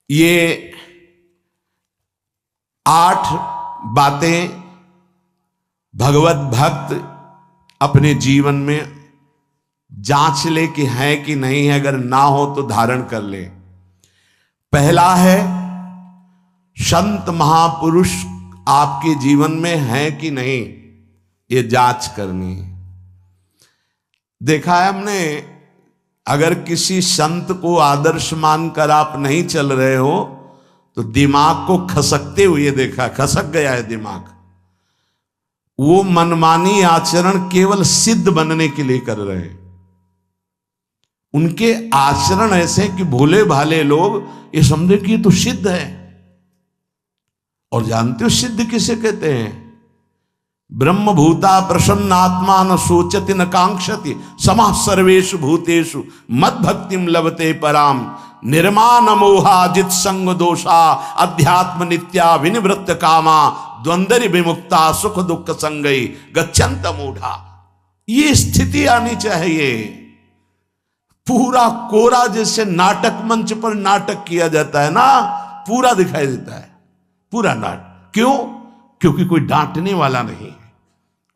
ये 8 बातें भगवत भक्त अपने जीवन में जांच ले कि है कि नहीं है, अगर ना हो तो धारण कर ले। पहला है, संत महापुरुष आपके जीवन में है कि नहीं, ये जांच करनी है। देखा है हमने, अगर किसी संत को आदर्श मानकर आप नहीं चल रहे हो तो दिमाग को खसकते हुए देखा, खसक गया है दिमाग। वो मनमानी आचरण केवल सिद्ध बनने के लिए कर रहे हैं। उनके आचरण ऐसे कि भोले भाले लोग ये समझे कि ये तो सिद्ध है। और जानते हो सिद्ध किसे कहते हैं? ब्रह्म भूता प्रसन्नात्मा न सोचति न कांक्षति समः सर्वेषु भूतेषु मद भक्तिम लभते पराम निर्माण मोहाजित संग दोषा अध्यात्म नित्या विनिवृत्त कामा द्वंद्व विमुक्ता सुख दुख संगई गच्छन्त मूढ़ा। ये स्थिति आनी चाहिए। पूरा कोरा जैसे नाटक मंच पर नाटक किया जाता है ना, पूरा दिखाई देता है, पूरा नाटक। क्यों? क्योंकि कोई डांटने वाला नहीं है,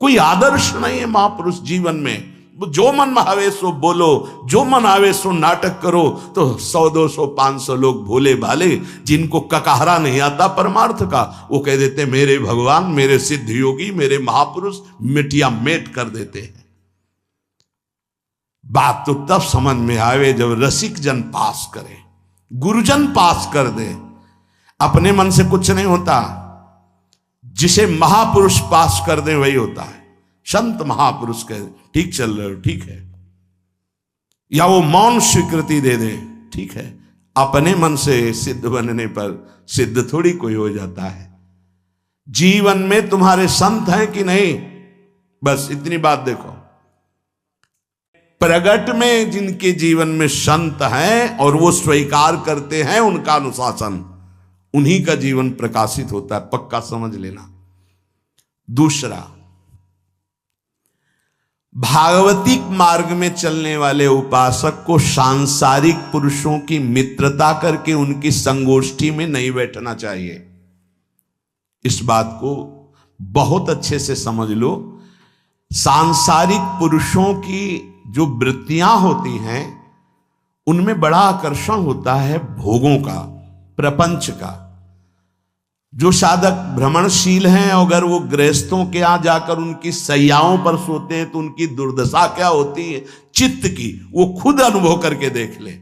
कोई आदर्श नहीं है महापुरुष जीवन में। जो मन में आवे सो बोलो, जो मन आवे सो नाटक करो, तो 100 200 500 लोग भोले भाले जिनको ककहरा नहीं आता परमार्थ का, वो कह देते मेरे भगवान, मेरे सिद्ध योगी, मेरे महापुरुष मिटिया मेट कर देते हैं। बात तो तब समझ में आवे जब रसिक जन पास करे, गुरुजन पास कर दे। अपने मन से कुछ नहीं होता, जिसे महापुरुष पास कर दे वही होता है। संत महापुरुष कहे ठीक चल रहे हो, ठीक है, या वो मौन स्वीकृति दे दे, ठीक है। अपने मन से सिद्ध बनने पर सिद्ध थोड़ी कोई हो जाता है। जीवन में तुम्हारे संत हैं कि नहीं, बस इतनी बात देखो। प्रगट में जिनके जीवन में संत हैं और वो स्वीकार करते हैं उनका अनुशासन, उन्हीं का जीवन प्रकाशित होता है, पक्का समझ लेना। दूसरा, भागवतिक मार्ग में चलने वाले उपासक को सांसारिक पुरुषों की मित्रता करके उनकी संगोष्ठी में नहीं बैठना चाहिए। इस बात को बहुत अच्छे से समझ लो। सांसारिक पुरुषों की जो वृत्तियां होती हैं उनमें बड़ा आकर्षण होता है भोगों का, प्रपंच का। जो साधक भ्रमणशील हैं, अगर वो गृहस्थों के यहां जाकर उनकी सैयाओं पर सोते हैं तो उनकी दुर्दशा क्या होती है चित्त की, वो खुद अनुभव करके देख ले।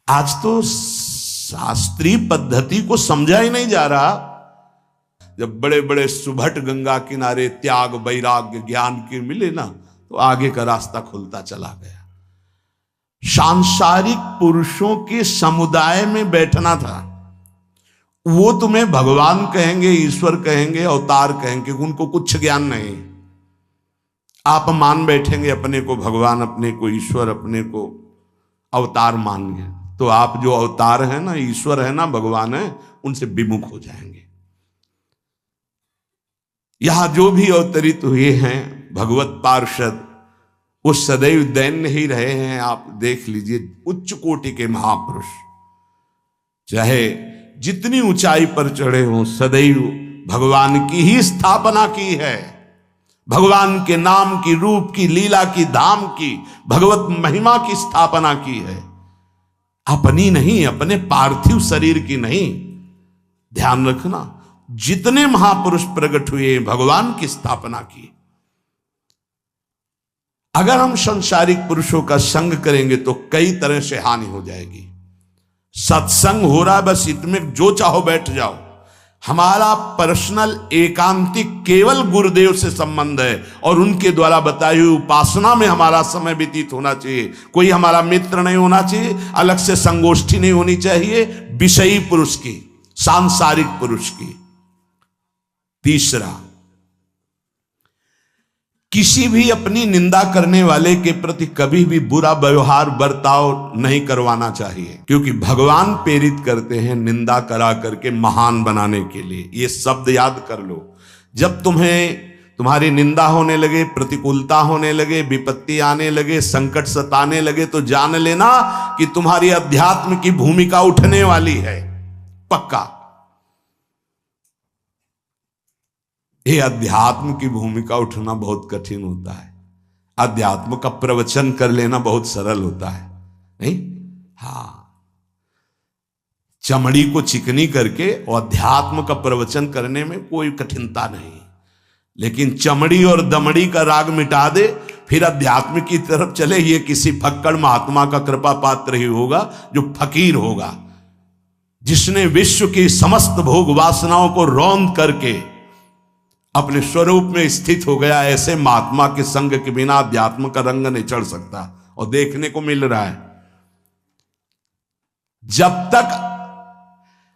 आज तो शास्त्रीय पद्धति को समझा ही नहीं जा रहा। जब बड़े बड़े सुभट गंगा किनारे त्याग वैराग्य ज्ञान के मिले ना, तो आगे का रास्ता खुलता चला गया। सांसारिक पुरुषों के समुदाय में बैठना था। वो तुम्हें भगवान कहेंगे, ईश्वर कहेंगे, अवतार कहेंगे, उनको कुछ ज्ञान नहीं। आप मान बैठेंगे अपने को भगवान, अपने को ईश्वर, अपने को अवतार मानिए, तो आप जो अवतार है ना, ईश्वर है ना, भगवान है, उनसे विमुख हो जाएंगे। यहां जो भी अवतरित हुए हैं भगवत पार्षद, वो सदैव दैन्य ही रहे हैं। आप देख लीजिए, उच्च कोटि के महापुरुष चाहे जितनी ऊंचाई पर चढ़े हों, सदैव भगवान की ही स्थापना की है। भगवान के नाम की, रूप की, लीला की, धाम की, भगवत महिमा की स्थापना की है, अपनी नहीं, अपने पार्थिव शरीर की नहीं। ध्यान रखना, जितने महापुरुष प्रकट हुए भगवान की स्थापना की। अगर हम संसारिक पुरुषों का संग करेंगे तो कई तरह से हानि हो जाएगी। सत्संग हो रहा है, बस इतने जो चाहो बैठ जाओ। हमारा पर्सनल एकांतिक केवल गुरुदेव से संबंध है और उनके द्वारा बताई हुई उपासना में हमारा समय व्यतीत होना चाहिए। कोई हमारा मित्र नहीं होना चाहिए, अलग से संगोष्ठी नहीं होनी चाहिए विषयी पुरुष की, सांसारिक पुरुष की। तीसरा, किसी भी अपनी निंदा करने वाले के प्रति कभी भी बुरा व्यवहार बर्ताव नहीं करवाना चाहिए, क्योंकि भगवान प्रेरित करते हैं निंदा करा करके महान बनाने के लिए। ये शब्द याद कर लो। जब तुम्हारी निंदा होने लगे, प्रतिकूलता होने लगे, विपत्ति आने लगे, संकट सताने लगे, तो जान लेना कि तुम्हारी अध्यात्म की भूमिका उठने वाली है, पक्का। ये अध्यात्म की भूमिका उठना बहुत कठिन होता है। अध्यात्म का प्रवचन कर लेना बहुत सरल होता है, नहीं? हाँ, चमड़ी को चिकनी करके और अध्यात्म का प्रवचन करने में कोई कठिनता नहीं, लेकिन चमड़ी और दमड़ी का राग मिटा दे, फिर अध्यात्म की तरफ चले, ये किसी फक्कड़ महात्मा का कृपा पात्र ही होगा जो फकीर होगा, जिसने विश्व की समस्त भोग वासनाओं को रौंद करके अपने स्वरूप में स्थित हो गया। ऐसे महात्मा के संग के बिना अध्यात्म का रंग नहीं चढ़ सकता, और देखने को मिल रहा है। जब तक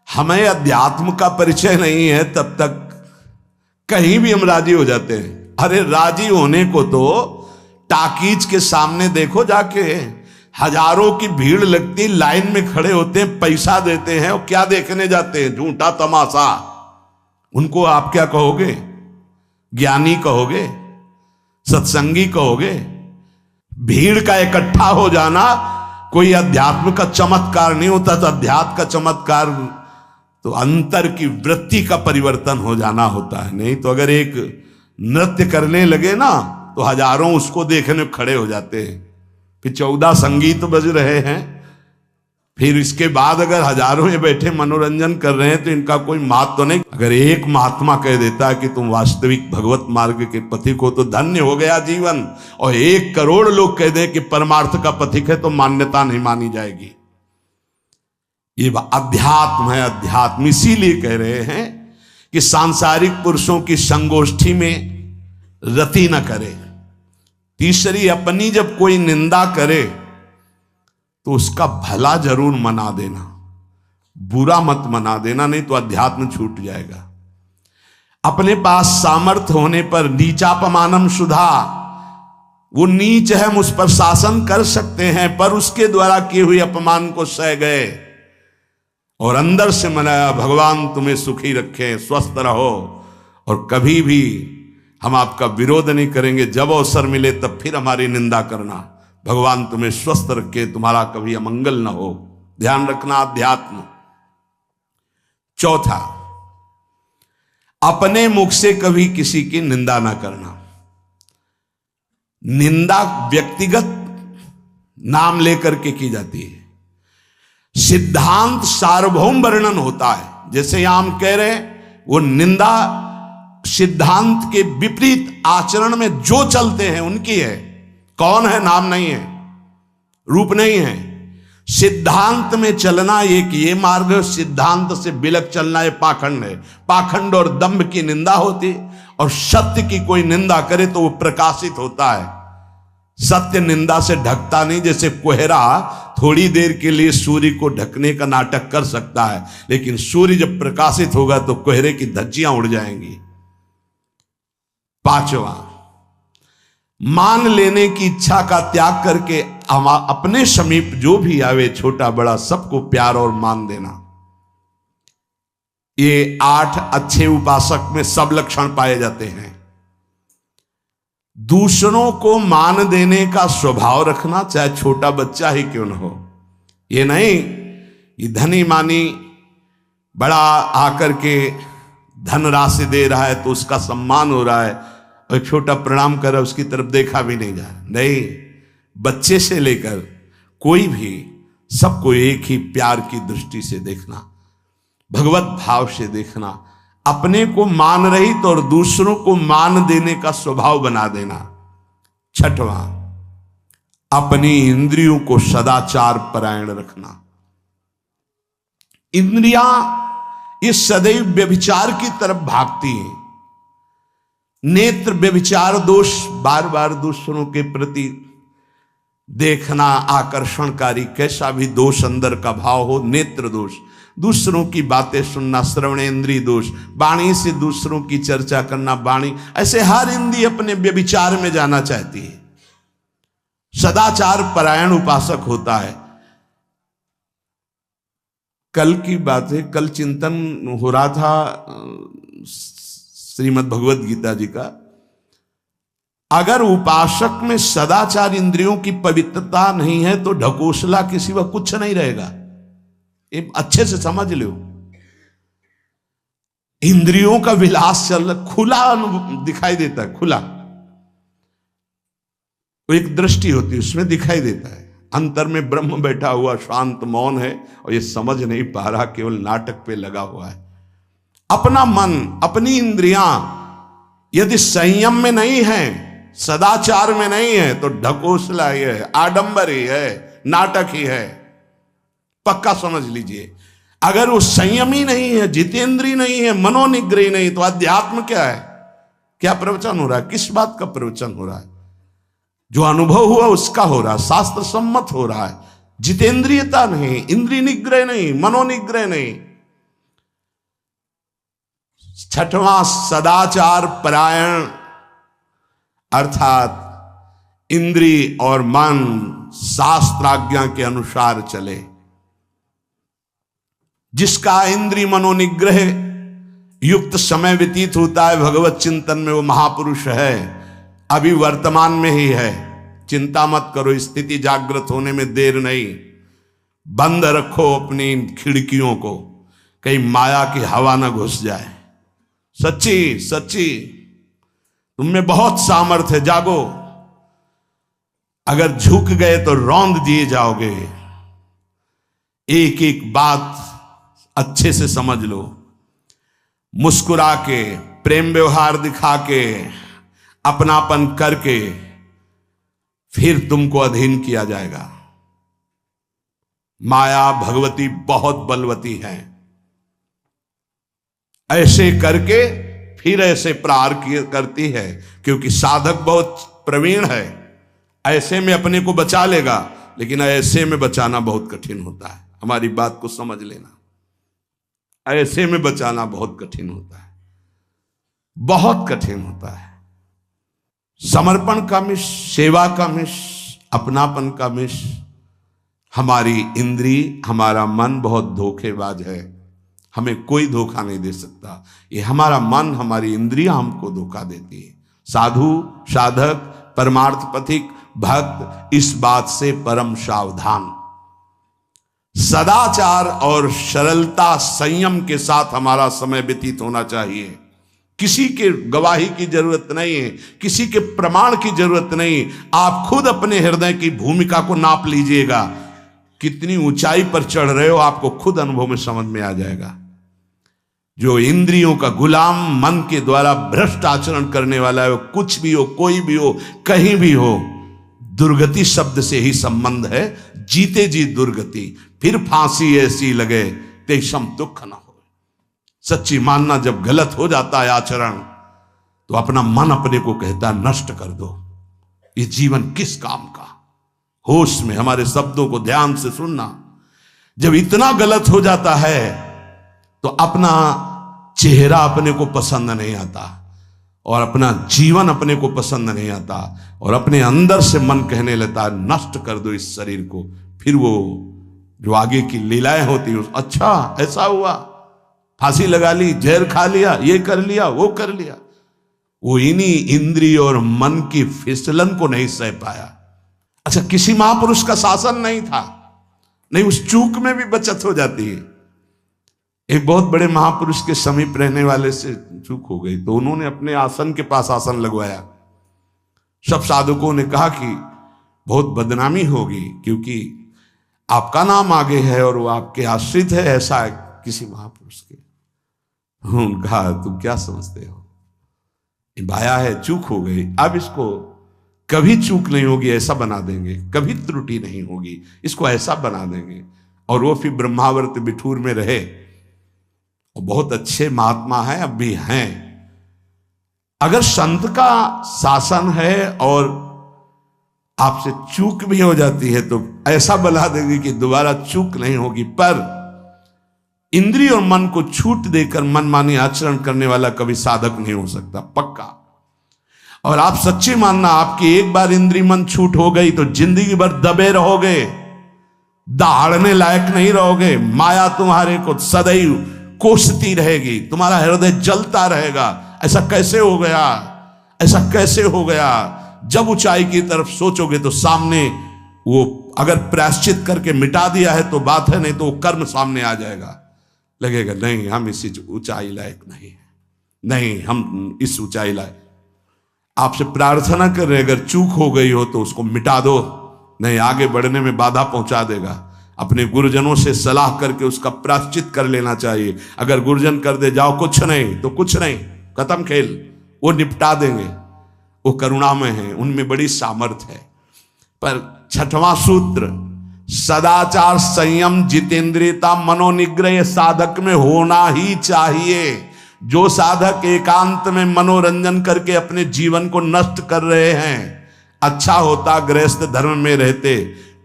हमें अध्यात्म का परिचय नहीं है, तब तक कहीं भी हम राजी हो जाते हैं। अरे राजी होने को तो टाकीज के सामने देखो जाके, हजारों की भीड़ लगती, लाइन में खड़े होते हैं, पैसा देते हैं, और क्या देखने जाते हैं? झूठा तमाशा। उनको आप क्या कहोगे? ज्ञानी कहोगे? सत्संगी कहोगे? भीड़ का इकट्ठा हो जाना कोई अध्यात्म का चमत्कार नहीं होता। तो अध्यात्म का चमत्कार तो अंतर की वृत्ति का परिवर्तन हो जाना होता है। नहीं तो अगर एक नृत्य करने लगे ना, तो हजारों उसको देखने खड़े हो जाते हैं। फिर 14 संगीत बज रहे हैं, फिर इसके बाद अगर हजारों ये बैठे मनोरंजन कर रहे हैं, तो इनका कोई महत्व तो नहीं। अगर एक महात्मा कह देता है कि तुम वास्तविक भगवत मार्ग के पथिक हो, तो धन्य हो गया जीवन। और 1 करोड़ लोग कह दें कि परमार्थ का पथिक है, तो मान्यता नहीं मानी जाएगी। ये अध्यात्म है, अध्यात्म। इसीलिए कह रहे हैं कि सांसारिक पुरुषों की संगोष्ठी में रति न करे। तीसरी, अपनी जब कोई निंदा करे तो उसका भला जरूर मना देना, बुरा मत मना देना, नहीं तो अध्यात्म छूट जाएगा। अपने पास सामर्थ्य होने पर नीचापमानम सुधा, वो नीच है, हम उस पर शासन कर सकते हैं, पर उसके द्वारा किए हुए अपमान को सह गए और अंदर से मनाया, भगवान तुम्हें सुखी रखे, स्वस्थ रहो, और कभी भी हम आपका विरोध नहीं करेंगे। जब अवसर मिले तब फिर हमारी निंदा करना, भगवान तुम्हें स्वस्थ रखे, तुम्हारा कभी अमंगल न हो। ध्यान रखना, अध्यात्म। चौथा, अपने मुख से कभी किसी की निंदा ना करना। निंदा व्यक्तिगत नाम लेकर के की जाती है, सिद्धांत सार्वभौम वर्णन होता है। जैसे यहां हम कह रहे हैं, वो निंदा सिद्धांत के विपरीत आचरण में जो चलते हैं उनकी है। कौन है? नाम नहीं है, रूप नहीं है। सिद्धांत में चलना एक ये मार्ग, सिद्धांत से बिलक चलना ये पाखंड है। पाखंड और दंभ की निंदा होती, और सत्य की कोई निंदा करे तो वो प्रकाशित होता है। सत्य निंदा से ढकता नहीं। जैसे कोहरा थोड़ी देर के लिए सूर्य को ढकने का नाटक कर सकता है, लेकिन सूर्य जब प्रकाशित होगा तो कोहरे की धज्जियां उड़ जाएंगी। 5वां, मान लेने की इच्छा का त्याग करके अपने समीप जो भी आवे, छोटा बड़ा सबको प्यार और मान देना। ये 8 अच्छे उपासक में सब लक्षण पाए जाते हैं। दूसरों को मान देने का स्वभाव रखना, चाहे छोटा बच्चा ही क्यों न हो। ये नहीं कि धनी मानी बड़ा आकर के धन राशि दे रहा है तो उसका सम्मान हो रहा है, और एक छोटा प्रणाम कर रहा है उसकी तरफ देखा भी नहीं जा रहा। नहीं, बच्चे से लेकर कोई भी सबको एक ही प्यार की दृष्टि से देखना, भगवत भाव से देखना, अपने को मान रहित और दूसरों को मान देने का स्वभाव बना देना। 6वां, अपनी इंद्रियों को सदाचार परायण रखना। इंद्रियां ये सदैव व्यभिचार की तरफ भागती हैं। नेत्र व्यभिचार दोष, बार बार दूसरों के प्रति देखना आकर्षणकारी, कैसा भी दोष अंदर का भाव हो, नेत्र दोष। दूसरों की बातें सुनना, श्रवणेन्द्रिय दोष। वाणी से दूसरों की चर्चा करना, वाणी, ऐसे हर इंद्रिय अपने व्यभिचार में जाना चाहती है। सदाचार परायण उपासक होता है। कल की बात है, कल चिंतन हो रहा था श्रीमद् भगवत गीता जी का, अगर उपासक में सदाचार इंद्रियों की पवित्रता नहीं है तो ढकोसला किसी वह कुछ नहीं रहेगा। ये अच्छे से समझ लो। इंद्रियों का विलास चल खुला दिखाई देता है, खुला एक दृष्टि होती है उसमें दिखाई देता है। अंतर में ब्रह्म बैठा हुआ शांत मौन है और ये समझ नहीं पा रहा, केवल नाटक पे लगा हुआ है। अपना मन अपनी इंद्रियां यदि संयम में नहीं है, सदाचार में नहीं है तो ढकोसला ही है, आडंबर ही है, नाटक ही है। पक्का समझ लीजिए। अगर वो संयमी नहीं है, जितेंद्रीय नहीं है, मनोनिग्रही नहीं, तो अध्यात्म क्या है? क्या प्रवचन हो रहा है? किस बात का प्रवचन हो रहा है? जो अनुभव हुआ उसका हो रहा है, शास्त्र सम्मत हो रहा है। जितेंद्रियता नहीं, इंद्रिय निग्रह नहीं, मनोनिग्रह नहीं। छठवां सदाचार परायण, अर्थात इंद्रिय और मन शास्त्राज्ञा के अनुसार चले। जिसका इंद्रिय मनोनिग्रह युक्त समय व्यतीत होता है भगवत चिंतन में, वो महापुरुष है। अभी वर्तमान में ही है, चिंता मत करो, स्थिति जागृत होने में देर नहीं। बंद रखो अपनी खिड़कियों को, कहीं माया की हवा ना घुस जाए। सच्ची सच्ची तुम में बहुत सामर्थ्य है, जागो। अगर झुक गए तो रौंद दिए जाओगे। एक एक बात अच्छे से समझ लो। मुस्कुरा के, प्रेम व्यवहार दिखा के, अपनापन करके फिर तुमको अधीन किया जाएगा। माया भगवती बहुत बलवती है। ऐसे करके फिर ऐसे प्रहार करती है, क्योंकि साधक बहुत प्रवीण है। ऐसे में अपने को बचा लेगा, लेकिन ऐसे में बचाना बहुत कठिन होता है। हमारी बात को समझ लेना, ऐसे में बचाना बहुत कठिन होता है, बहुत कठिन होता है। समर्पण का मिश, सेवा का मिश, अपनापन का मिश। हमारी इंद्री, हमारा मन बहुत धोखेबाज है। हमें कोई धोखा नहीं दे सकता। ये हमारा मन, हमारी इंद्रियां हमको धोखा देती है। साधु, साधक, परमार्थ पथिक, भक्त इस बात से परम सावधान। सदाचार और सरलता, संयम के साथ हमारा समय व्यतीत होना चाहिए। किसी के गवाही की जरूरत नहीं है, किसी के प्रमाण की जरूरत नहीं। आप खुद अपने हृदय की भूमिका को नाप लीजिएगा। कितनी ऊंचाई पर चढ़ रहे हो आपको खुद अनुभव में समझ में आ जाएगा। जो इंद्रियों का गुलाम, मन के द्वारा भ्रष्ट आचरण करने वाला है, वो कुछ भी हो, कोई भी हो, कहीं भी हो, दुर्गति शब्द से ही संबंध है। जीते जी दुर्गति, फिर फांसी ऐसी लगे तेषम दुख न हो। सच्ची मानना, जब गलत हो जाता है आचरण, तो अपना मन अपने को कहता है नष्ट कर दो, ये जीवन किस काम का। होश में हमारे शब्दों को ध्यान से सुनना। जब इतना गलत हो जाता है तो अपना चेहरा अपने को पसंद नहीं आता, और अपना जीवन अपने को पसंद नहीं आता, और अपने अंदर से मन कहने लगता है नष्ट कर दो इस शरीर को। फिर वो जो आगे की लीलाएं होती, अच्छा ऐसा हुआ, फांसी लगा ली, जहर खा लिया, ये कर लिया, वो कर लिया। वो इन्हीं इंद्रिय और मन की फिसलन को नहीं सह पाया। अच्छा, किसी महापुरुष का शासन नहीं था, नहीं, उस चूक में भी बचत हो जाती है। एक बहुत बड़े महापुरुष के समीप रहने वाले से चूक हो गई, तो उन्होंने अपने आसन के पास आसन लगवाया। सब साधुकों ने कहा कि बहुत बदनामी होगी, क्योंकि आपका नाम आगे है और वो आपके आश्रित है, ऐसा है किसी महापुरुष के। उन्होंने कहा तुम क्या समझते हो, बाया है, चूक हो गई, अब इसको कभी चूक नहीं होगी ऐसा बना देंगे, कभी त्रुटि नहीं होगी, इसको ऐसा बना देंगे। और वो फिर ब्रह्मावर्त बिठूर में रहे, और बहुत अच्छे महात्मा हैं, अब भी हैं। अगर संत का शासन है और आपसे चूक भी हो जाती है तो ऐसा बना देंगे कि दोबारा चूक नहीं होगी। पर इंद्रिय और मन को छूट देकर मनमानी आचरण करने वाला कभी साधक नहीं हो सकता, पक्का। और आप सच्ची मानना, आपकी एक बार इंद्रिय मन छूट हो गई तो जिंदगी भर दबे रहोगे, दहाड़ने लायक नहीं रहोगे। माया तुम्हारे को सदैव कोसती रहेगी, तुम्हारा हृदय जलता रहेगा। ऐसा कैसे हो गया, ऐसा कैसे हो गया। जब ऊंचाई की तरफ सोचोगे तो सामने वो अगर प्रायश्चित करके मिटा दिया है तो बात है, नहीं तो वो कर्म सामने आ जाएगा। लगेगा नहीं हम इसी ऊंचाई लायक नहीं है, नहीं हम इस ऊंचाई लायक। आपसे प्रार्थना कर रहे, अगर चूक हो गई हो तो उसको मिटा दो, नहीं आगे बढ़ने में बाधा पहुंचा देगा। अपने गुरुजनों से सलाह करके उसका प्रायश्चित कर लेना चाहिए। अगर गुरुजन कर दे जाओ कुछ नहीं तो कुछ नहीं, खत्म खेल, वो निपटा देंगे, वो करुणामय है, उनमें बड़ी सामर्थ्य है। पर छठवां सूत्र, सदाचार संयम जितेंद्रियता मनोनिग्रह साधक में होना ही चाहिए। जो साधक एकांत में मनोरंजन करके अपने जीवन को नष्ट कर रहे हैं, अच्छा होता गृहस्थ धर्म में रहते,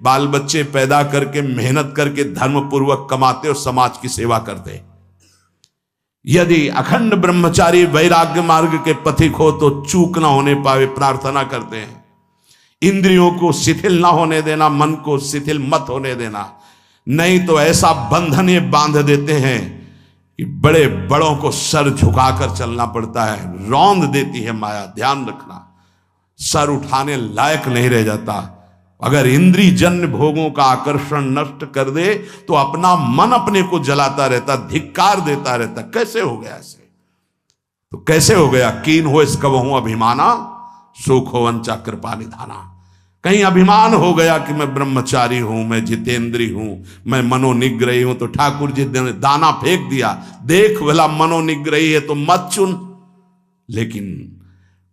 बाल बच्चे पैदा करके मेहनत करके धर्म पूर्वक कमाते और समाज की सेवा करते। यदि अखंड ब्रह्मचारी वैराग्य मार्ग के पथिक हो तो चूक ना होने पावे, प्रार्थना करते हैं। इंद्रियों को शिथिल ना होने देना, मन को शिथिल मत होने देना, नहीं तो ऐसा बंधन ये बांध देते हैं कि बड़े बड़ों को सर झुकाकर चलना पड़ता है, रौंद देती है माया। ध्यान रखना, सर उठाने लायक नहीं रह जाता। अगर इंद्रिय जन्य भोगों का आकर्षण नष्ट कर दे तो अपना मन अपने को जलाता रहता, धिक्कार देता रहता। कैसे हो गया ऐसे? तो कैसे हो गया? कीन हो इसकबहू अभिमाना, सुख हो वंचा कृपा निधाना। कहीं अभिमान हो गया कि मैं ब्रह्मचारी हूं, मैं जितेंद्री हूं, मैं मनोनिग्रही हूं, तो ठाकुर जी ने दाना फेंक दिया, देख भला मनोनिग्रही है तो मत चुन। लेकिन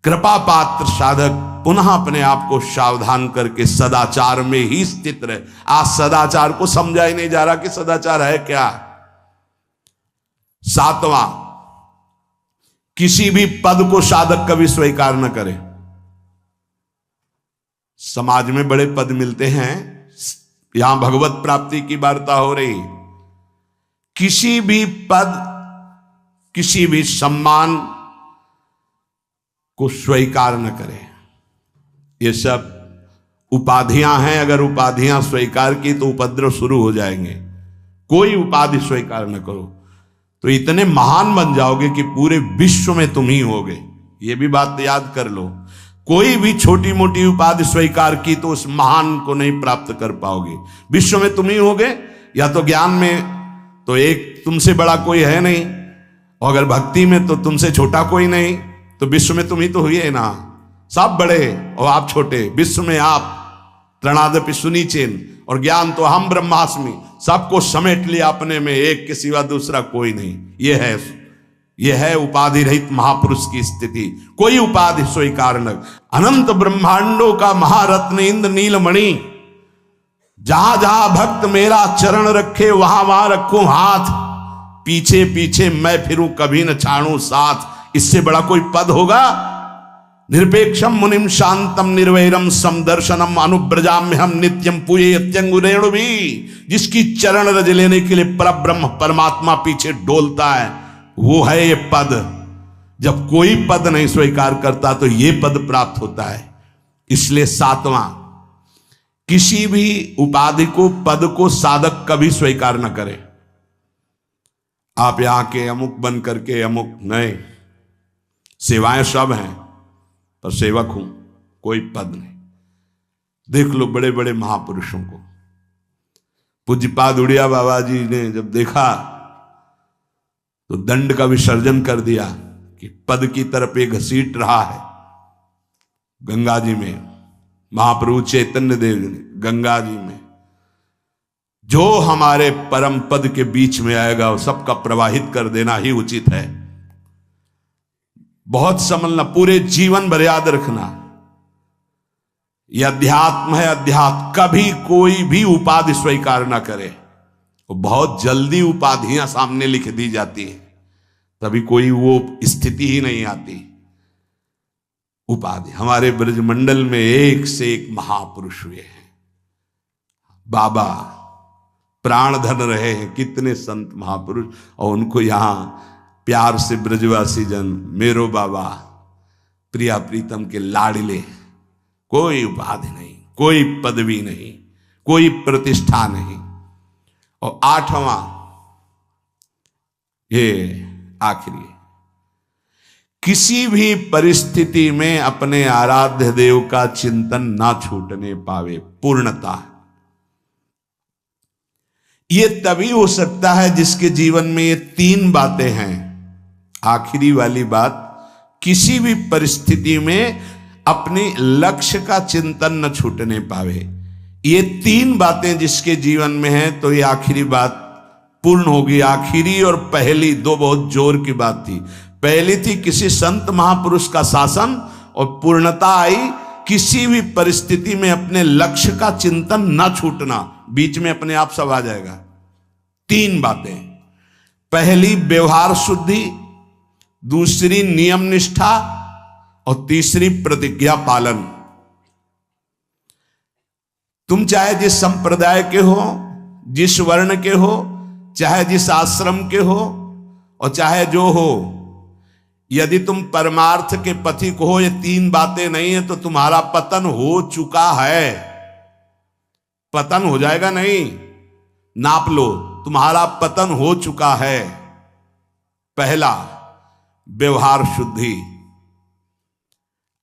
कृपा पात्र साधक पुनः अपने आप को सावधान करके सदाचार में ही स्थित रहे। आज सदाचार को समझा ही नहीं जा रहा कि सदाचार है क्या। सातवां, किसी भी पद को साधक कभी स्वीकार न करे। समाज में बड़े पद मिलते हैं, यहां भगवत प्राप्ति की वार्ता हो रही। किसी भी पद, किसी भी सम्मान को स्वीकार न करें। ये सब उपाधियां हैं, अगर उपाधियां स्वीकार की तो उपद्रव शुरू हो जाएंगे। कोई उपाधि स्वीकार न करो तो इतने महान बन जाओगे कि पूरे विश्व में तुम ही होगे। ये भी बात याद कर लो, कोई भी छोटी मोटी उपाधि स्वीकार की तो उस महान को नहीं प्राप्त कर पाओगे। विश्व में तुम ही होगे, या तो ज्ञान में तो एक तुमसे बड़ा कोई है नहीं, और अगर भक्ति में तो तुमसे छोटा कोई नहीं, तो विश्व में तुम ही तो हुए ना। सब बड़े और आप छोटे, विश्व में आप त्रणादपि सुनीचेन, और ज्ञान तो हम ब्रह्मास्मि, सबको समेट लिया अपने में, एक के सिवा दूसरा कोई नहीं। यह है उपाधि रहित महापुरुष की स्थिति। कोई उपाधि स्वीकार न। अनंत ब्रह्मांडों का महारत्न इंद्र नीलमणि, जहां जहां भक्त मेरा चरण रखे वहां वहां रखूं हाथ, पीछे पीछे मैं फिरूं कभी न छाड़ूं साथ। इससे बड़ा कोई पद होगा? निरपेक्षम मुनिम शांतम निर्वैरम समदर्शनम अनुब्रजाम्य हम नित्यम पूये यत्यंगुरेणु भी। जिसकी चरण रज लेने के लिए परब्रह्म परमात्मा पीछे डोलता है, वो है ये पद। जब कोई पद नहीं स्वीकार करता तो ये पद प्राप्त होता है। इसलिए सातवां, किसी भी उपाधि को, पद को साधक कभी स्वीकार न करे। आप यहां के अमुक बन करके अमुक नहीं, सेवाएं सब हैं पर सेवक हूं, कोई पद नहीं। देख लो बड़े बड़े महापुरुषों को। पूज्यपाद उड़िया बाबा जी ने जब देखा तो दंड का विसर्जन कर दिया कि पद की तरफ एक घसीट रहा है। गंगा जी में महाप्रभु चैतन्य देव ने गंगा जी में जो हमारे परम पद के बीच में आएगा वो सबका प्रवाहित कर देना ही उचित है। बहुत समझना, पूरे जीवन भर याद रखना, यह अध्यात्म है। अध्यात्म कभी कोई भी उपाधि स्वीकार ना करे। वो बहुत जल्दी उपाधियां सामने लिख दी जाती है, तभी कोई वो स्थिति ही नहीं आती। उपाधि, हमारे ब्रजमंडल में एक से एक महापुरुष हुए हैं। बाबा प्राण धन रहे हैं, कितने संत महापुरुष, और उनको यहां प्यार से ब्रजवासी जन मेरो बाबा प्रिया प्रीतम के लाडले। कोई उपाधि नहीं, कोई पदवी नहीं, कोई प्रतिष्ठा नहीं। और आठवां, ये आखिरी, किसी भी परिस्थिति में अपने आराध्य देव का चिंतन ना छूटने पावे, पूर्णता। ये तभी हो सकता है जिसके जीवन में ये तीन बातें हैं। आखिरी वाली बात, किसी भी परिस्थिति में अपने लक्ष्य का चिंतन न छूटने पावे, ये तीन बातें जिसके जीवन में हैं तो ये आखिरी बात पूर्ण होगी। आखिरी और पहली दो बहुत जोर की बात थी। पहली थी किसी संत महापुरुष का शासन, और पूर्णता आई किसी भी परिस्थिति में अपने लक्ष्य का चिंतन न छूटना। बीच में अपने आप सब आ जाएगा। तीन बातें, पहली व्यवहार शुद्धि, दूसरी नियम निष्ठा, और तीसरी प्रतिज्ञा पालन। तुम चाहे जिस संप्रदाय के हो, जिस वर्ण के हो, चाहे जिस आश्रम के हो, और चाहे जो हो, यदि तुम परमार्थ के पथिक हो, ये तीन बातें नहीं है तो तुम्हारा पतन हो चुका है। पतन हो जाएगा नहीं, नाप लो, तुम्हारा पतन हो चुका है। पहला, व्यवहार शुद्धि।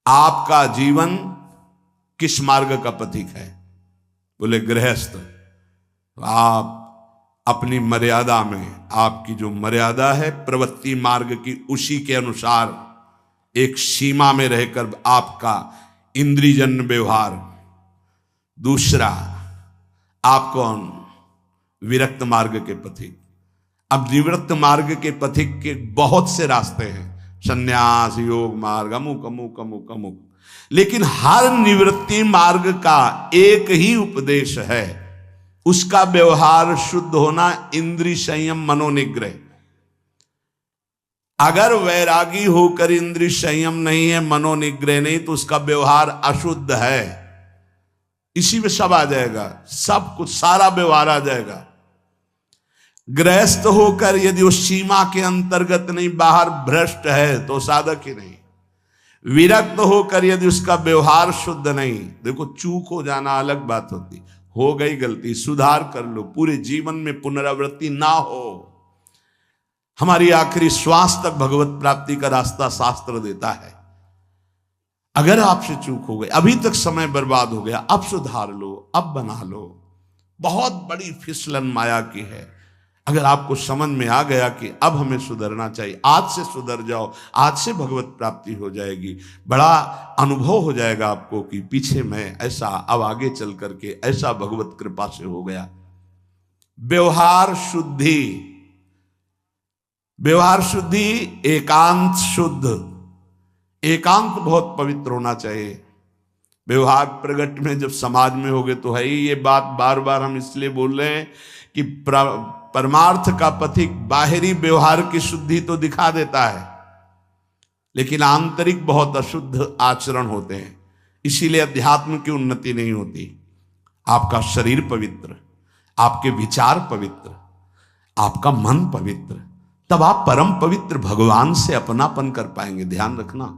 आपका जीवन किस मार्ग का पथिक है? बोले गृहस्थ। आप अपनी मर्यादा में, आपकी जो मर्यादा है प्रवृत्ति मार्ग की, उसी के अनुसार एक सीमा में रहकर आपका इंद्रियजन्य व्यवहार। दूसरा, आप कौन? विरक्त मार्ग के पथिक। अब निवृत्त मार्ग के पथिक के बहुत से रास्ते हैं, संन्यास, योग मार्ग, अमुक अमुक अमुक अमुक, लेकिन हर निवृत्ति मार्ग का एक ही उपदेश है, उसका व्यवहार शुद्ध होना, इंद्रिय संयम, मनोनिग्रह। अगर वैरागी होकर इंद्रिय संयम नहीं है, मनोनिग्रह नहीं, तो उसका व्यवहार अशुद्ध है। इसी में सब आ जाएगा, सब कुछ, सारा व्यवहार आ जाएगा। गृहस्थ होकर यदि उस सीमा के अंतर्गत नहीं, बाहर भ्रष्ट है, तो साधक ही नहीं। विरक्त होकर यदि उसका व्यवहार शुद्ध नहीं, देखो चूक हो जाना अलग बात होती, हो गई गलती, सुधार कर लो, पूरे जीवन में पुनरावृत्ति ना हो। हमारी आखिरी श्वास तक भगवत प्राप्ति का रास्ता शास्त्र देता है। अगर आपसे चूक हो गई, अभी तक समय बर्बाद हो गया, अब सुधार लो, अब बना लो। बहुत बड़ी फिसलन माया की है। अगर आपको समझ में आ गया कि अब हमें सुधरना चाहिए, आज से सुधर जाओ, आज से भगवत प्राप्ति हो जाएगी। बड़ा अनुभव हो जाएगा आपको कि पीछे मैं ऐसा, अब आगे चल करके ऐसा भगवत कृपा से हो गया। व्यवहार शुद्धि। व्यवहार शुद्धि, एकांत शुद्ध। एकांत बहुत पवित्र होना चाहिए। व्यवहार प्रगट में जब समाज में होगे तो है ही। ये बात बार बार हम इसलिए बोल रहे हैं कि परमार्थ का पथिक बाहरी व्यवहार की शुद्धि तो दिखा देता है, लेकिन आंतरिक बहुत अशुद्ध आचरण होते हैं। इसीलिए अध्यात्म की उन्नति नहीं होती। आपका शरीर पवित्र, आपके विचार पवित्र, आपका मन पवित्र, तब आप परम पवित्र भगवान से अपनापन कर पाएंगे। ध्यान रखना,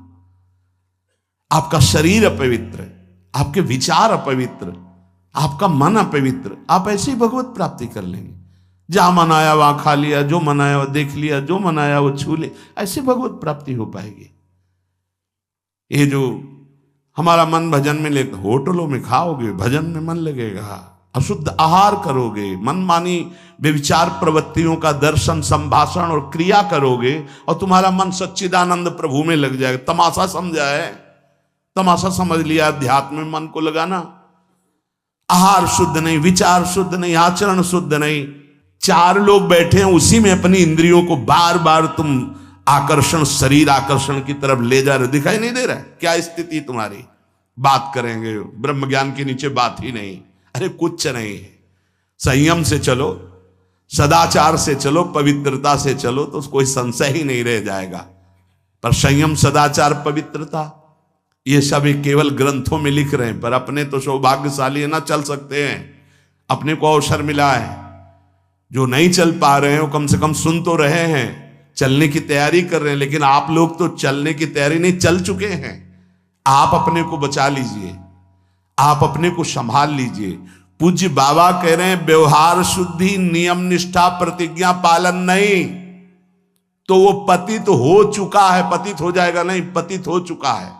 आपका शरीर अपवित्र, आपके विचार अपवित्र, आपका मन अपवित्र, आप ऐसे ही भगवत प्राप्ति कर लेंगे। जहां मन आया वहां खा लिया, जो मन आया वो देख लिया, जो मन आया वो छू ले, ऐसे भगवत प्राप्ति हो पाएगी। ये जो हमारा मन भजन में लेकर, होटलों में खाओगे, भजन में मन लगेगा, अशुद्ध आहार करोगे, मनमानी व्यभिचार प्रवृत्तियों का दर्शन, संभाषण और क्रिया करोगे, और तुम्हारा मन सच्चिदानंद प्रभु में लग जाएगा। तमाशा समझा है, तमाशा समझ लिया अध्यात्म में मन को लगाना। आहार शुद्ध नहीं, विचार शुद्ध नहीं, आचरण शुद्ध नहीं, चार लोग बैठे हैं उसी में अपनी इंद्रियों को बार बार तुम आकर्षण, शरीर आकर्षण की तरफ ले जा रहे, दिखाई नहीं दे रहा है क्या स्थिति तुम्हारी? बात करेंगे, ब्रह्म ज्ञान के नीचे बात ही नहीं। अरे कुछ नहीं है। संयम से चलो, सदाचार से चलो, पवित्रता से चलो, तो कोई संशय ही नहीं रह जाएगा। पर संयम, सदाचार, पवित्रता, ये सब केवल ग्रंथों में लिख रहे हैं, पर अपने तो सौभाग्यशाली है ना, चल सकते हैं। अपने को अवसर मिला है। जो नहीं चल पा रहे हैं वो कम से कम सुन तो रहे हैं, चलने की तैयारी कर रहे हैं। लेकिन आप लोग तो चलने की तैयारी नहीं, चल चुके हैं। आप अपने को बचा लीजिए, आप अपने को संभाल लीजिए। पूज्य बाबा कह रहे हैं व्यवहार शुद्धि, नियम निष्ठा, प्रतिज्ञा पालन नहीं। तो वो पतित हो चुका है, पतित हो जाएगा नहीं, पतित हो चुका है।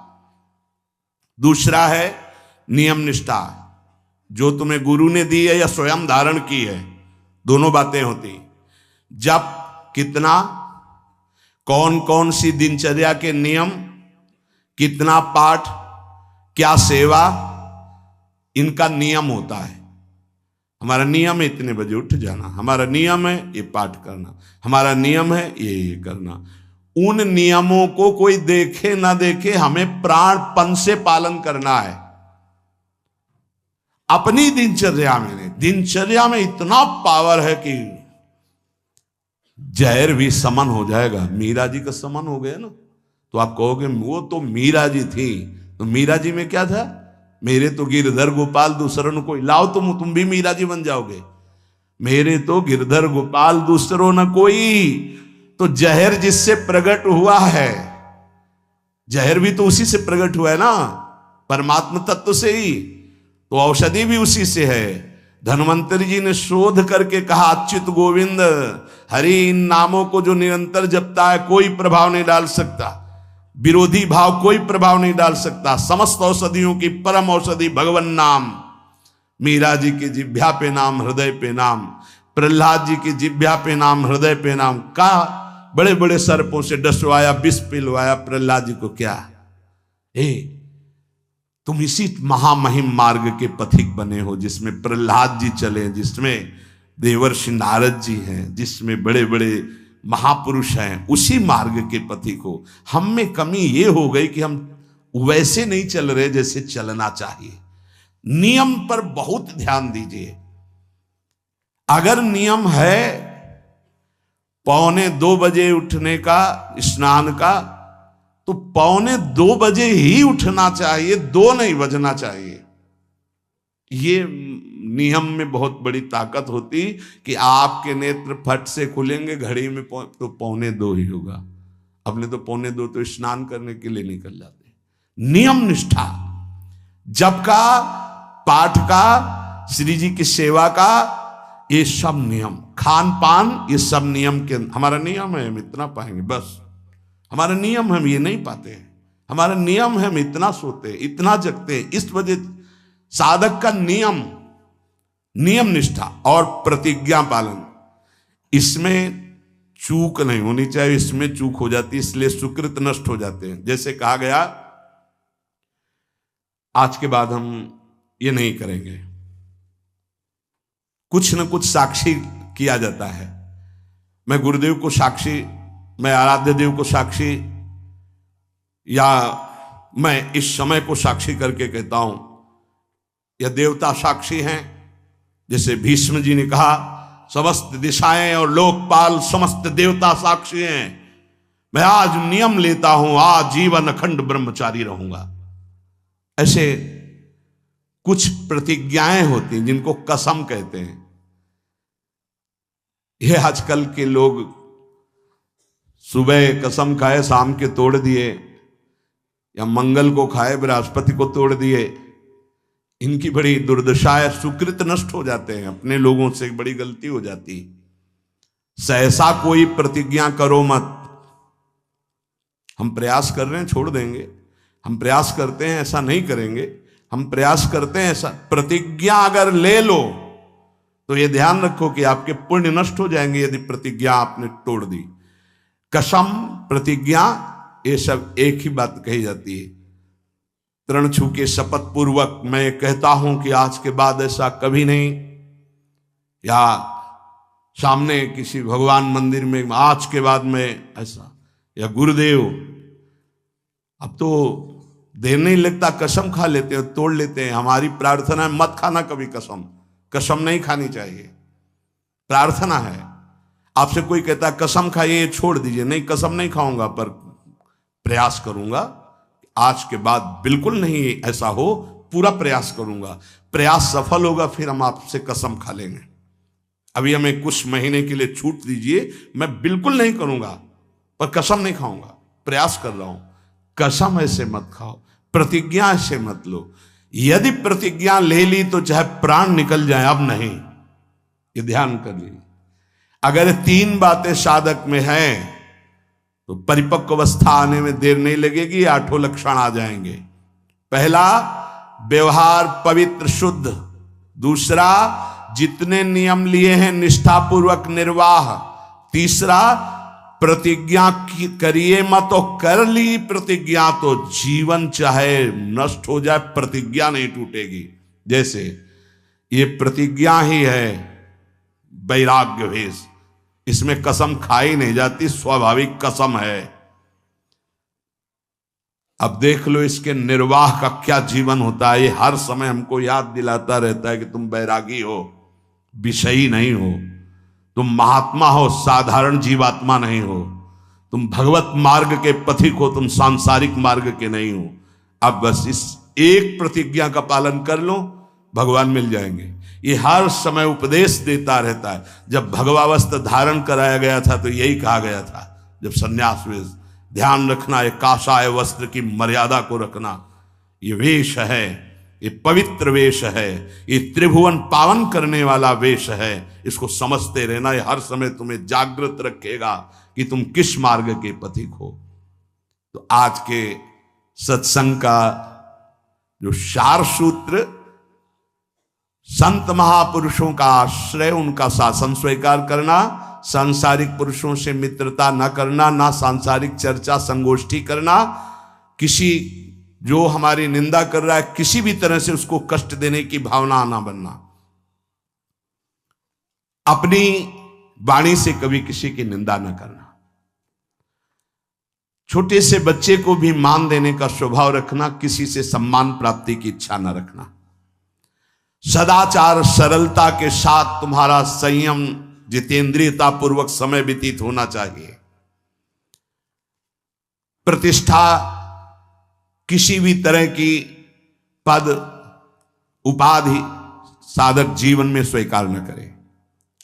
दूसरा है नियम निष्ठा, जो तुम्हें गुरु ने दी है या स्वयं धारण की है, दोनों बातें होती। जब कितना, कौन कौन सी दिनचर्या के नियम, कितना पाठ, क्या सेवा, इनका नियम होता है। हमारा नियम है इतने बजे उठ जाना, हमारा नियम है ये पाठ करना, हमारा नियम है ये करना। उन नियमों को कोई देखे ना देखे, हमें प्राणपण से पालन करना है। अपनी दिनचर्या में इतना पावर है कि जहर भी समन हो जाएगा। मीरा जी का समन हो गया ना, तो आप कहोगे वो तो मीरा जी थी, तो मीरा जी में क्या था? मेरे तो गिरधर गोपाल दूसरों कोई, लाओ तुम भी मीरा जी बन जाओगे। मेरे तो गिरधर गोपाल दूसरों न कोई, तो जहर जिससे प्रकट हुआ है, जहर भी तो उसी से प्रकट हुआ है ना, परमात्मा तत्व से ही, तो औषधि भी उसी से है। धन्वंतरी जी ने शोध करके कहा, अच्युत गोविंद हरि इन नामों को जो निरंतर जपता है कोई प्रभाव नहीं डाल सकता, विरोधी भाव कोई प्रभाव नहीं डाल सकता। समस्त औषधियों की परम औषधि भगवन नाम। मीरा जी की जिभ्या पे नाम, हृदय पे नाम, प्रहलाद जी की जिभ्या पे नाम, हृदय पे नाम। का बड़े बड़े सर्पों से डसवाया, विष पिलवाया प्रहलाद जी को। क्या तुम इसी महामहिम मार्ग के पथिक बने हो, जिसमें प्रहलाद जी चले, जिसमें देवर्षि नारद जी हैं, जिसमें बड़े बड़े महापुरुष हैं, उसी मार्ग के पथिक हो। हम में कमी ये हो गई कि हम वैसे नहीं चल रहे जैसे चलना चाहिए। नियम पर बहुत ध्यान दीजिए। अगर नियम है 1:45 बजे उठने का, स्नान का, तो 1:45 बजे ही उठना चाहिए, 2 नहीं बजना चाहिए। ये नियम में बहुत बड़ी ताकत होती कि आपके नेत्र फट से खुलेंगे, घड़ी में तो 1:45 ही होगा। अपने तो 1:45 तो स्नान करने के लिए निकल जाते। नियम निष्ठा, जप का, पाठ का, श्री जी की सेवा का, ये सब नियम, खान पान, ये सब नियम के, हमारा नियम है हम इतना पाएंगे बस। हमारा नियम हम ये नहीं पाते हैं। हमारा नियम है हम इतना सोते, इतना जगते। इस वजह साधक का नियम, नियम निष्ठा और प्रतिज्ञा पालन, इसमें चूक नहीं होनी चाहिए। इसमें चूक हो जाती है, इसलिए सुकृत नष्ट हो जाते हैं। जैसे कहा गया, आज के बाद हम ये नहीं करेंगे, कुछ न कुछ साक्षी किया जाता है। मैं गुरुदेव को साक्षी, मैं आराध्य देव को साक्षी, या मैं इस समय को साक्षी करके कहता हूं, या देवता साक्षी हैं। जैसे भीष्म जी ने कहा, समस्त दिशाएं और लोकपाल समस्त देवता साक्षी हैं। मैं आज नियम लेता हूं, आज जीवन अखंड ब्रह्मचारी रहूंगा। ऐसे कुछ प्रतिज्ञाएं होती हैं जिनको कसम कहते हैं। ये आजकल के लोग सुबह कसम खाए, शाम के तोड़ दिए, या मंगल को खाए, बृहस्पति को तोड़ दिए। इनकी बड़ी दुर्दशा है, सुकृत नष्ट हो जाते हैं। अपने लोगों से एक बड़ी गलती हो जाती। सहसा कोई प्रतिज्ञा करो मत। हम प्रयास कर रहे हैं, छोड़ देंगे। हम प्रयास करते हैं, ऐसा नहीं करेंगे। हम प्रयास करते हैं, ऐसा। प्रतिज्ञा अगर ले लो तो ये ध्यान रखो कि आपके पुण्य नष्ट हो जाएंगे यदि प्रतिज्ञा आपने तोड़ दी। कसम, प्रतिज्ञा, ये सब एक ही बात कही जाती है। तृण छू के शपथ पूर्वक मैं कहता हूं कि आज के बाद ऐसा कभी नहीं, या सामने किसी भगवान मंदिर में आज के बाद में ऐसा, या गुरुदेव, अब तो देर नहीं लगता, कसम खा लेते हैं, तोड़ लेते हैं। हमारी प्रार्थना है मत खाना कभी कसम, कसम नहीं खानी चाहिए, प्रार्थना है। आपसे कोई कहता है कसम खाइए, छोड़ दीजिए, नहीं कसम नहीं खाऊंगा, पर प्रयास करूंगा आज के बाद बिल्कुल नहीं ऐसा हो, पूरा प्रयास करूंगा। प्रयास सफल होगा फिर हम आपसे कसम खा लेंगे। अभी हमें कुछ महीने के लिए छूट दीजिए, मैं बिल्कुल नहीं करूंगा, पर कसम नहीं खाऊंगा, प्रयास कर रहा हूं। कसम ऐसे मत खाओ, प्रतिज्ञा ऐसे मत लो। यदि प्रतिज्ञा ले ली तो चाहे प्राण निकल जाए, अब नहीं, ये ध्यान कर लीजिए। अगर 3 बातें साधक में हैं तो परिपक्व अवस्था आने में देर नहीं लगेगी, आठों लक्षण आ जाएंगे। पहला, व्यवहार पवित्र शुद्ध। दूसरा, जितने नियम लिए हैं निष्ठापूर्वक निर्वाह। तीसरा, प्रतिज्ञा करिए मत, और कर ली प्रतिज्ञा तो जीवन चाहे नष्ट हो जाए प्रतिज्ञा नहीं टूटेगी। जैसे ये प्रतिज्ञा ही है वैराग्य भेष, इसमें कसम खाई नहीं जाती, स्वाभाविक कसम है। अब देख लो इसके निर्वाह का क्या जीवन होता है। ये हर समय हमको याद दिलाता रहता है कि तुम बैरागी हो, विषयी नहीं हो, तुम महात्मा हो, साधारण जीवात्मा नहीं हो, तुम भगवत मार्ग के पथिक हो, तुम सांसारिक मार्ग के नहीं हो। अब बस इस एक प्रतिज्ञा का पालन कर लो, भगवान मिल जाएंगे। ये हर समय उपदेश देता रहता है। जब भगवावस्था धारण कराया गया था तो यही कहा गया था, जब सन्यास वेश, ध्यान रखना ये काषाय वस्त्र की मर्यादा को रखना। ये वेश है, ये पवित्र वेश है, ये त्रिभुवन पावन करने वाला वेश है। इसको समझते रहना, ये हर समय तुम्हें जागृत रखेगा कि तुम किस मार्ग के पथिक हो। तो आज के सत्संग का जो सार सूत्र, संत महापुरुषों का आश्रय, उनका शासन स्वीकार करना, सांसारिक पुरुषों से मित्रता न करना, ना सांसारिक चर्चा संगोष्ठी करना, किसी जो हमारी निंदा कर रहा है किसी भी तरह से उसको कष्ट देने की भावना ना बनना, अपनी वाणी से कभी किसी की निंदा न करना, छोटे से बच्चे को भी मान देने का स्वभाव रखना, किसी से सम्मान प्राप्ति की इच्छा न रखना, सदाचार सरलता के साथ तुम्हारा संयम जितेंद्रियता पूर्वक समय व्यतीत होना चाहिए। प्रतिष्ठा किसी भी तरह की पद उपाधि साधक जीवन में स्वीकार न करे।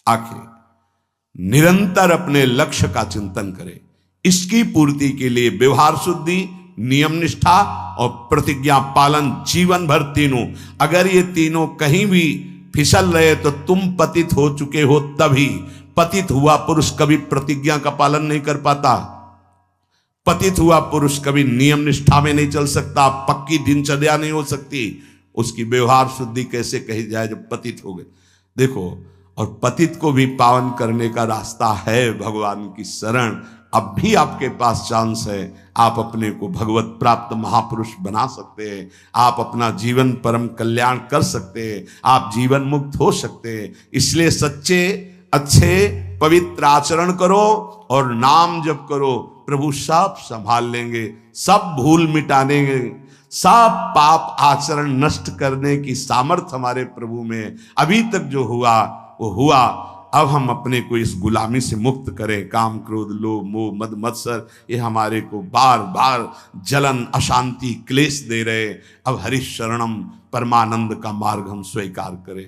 आखिर निरंतर अपने लक्ष्य का चिंतन करे। इसकी पूर्ति के लिए व्यवहार शुद्धि, नियम निष्ठा और प्रतिज्ञा पालन जीवन भर तीनों। अगर ये तीनों कहीं भी फिसल रहे तो तुम पतित हो चुके हो। तभी पतित हुआ पुरुष कभी प्रतिज्ञा का पालन नहीं कर पाता, पतित हुआ पुरुष कभी नियम निष्ठा में नहीं चल सकता, पक्की दिनचर्या नहीं हो सकती। उसकी व्यवहार शुद्धि कैसे कही जाए जब पतित हो गए। देखो, और पतित को भी पावन करने का रास्ता है भगवान की शरण। अब भी आपके पास चांस है, आप अपने को भगवत प्राप्त महापुरुष बना सकते हैं, आप अपना जीवन परम कल्याण कर सकते हैं, आप जीवन मुक्त हो सकते हैं। इसलिए सच्चे अच्छे पवित्र आचरण करो और नाम जप करो, प्रभु सब संभाल लेंगे, सब भूल मिटाने, सब पाप आचरण नष्ट करने की सामर्थ्य हमारे प्रभु में। अभी तक जो हुआ वो हुआ, अब हम अपने को इस गुलामी से मुक्त करें। काम क्रोध लोभ मोह मद मत्सर ये हमारे को बार बार जलन अशांति क्लेश दे रहे। अब हरि शरणम परमानंद का मार्ग हम स्वीकार करें।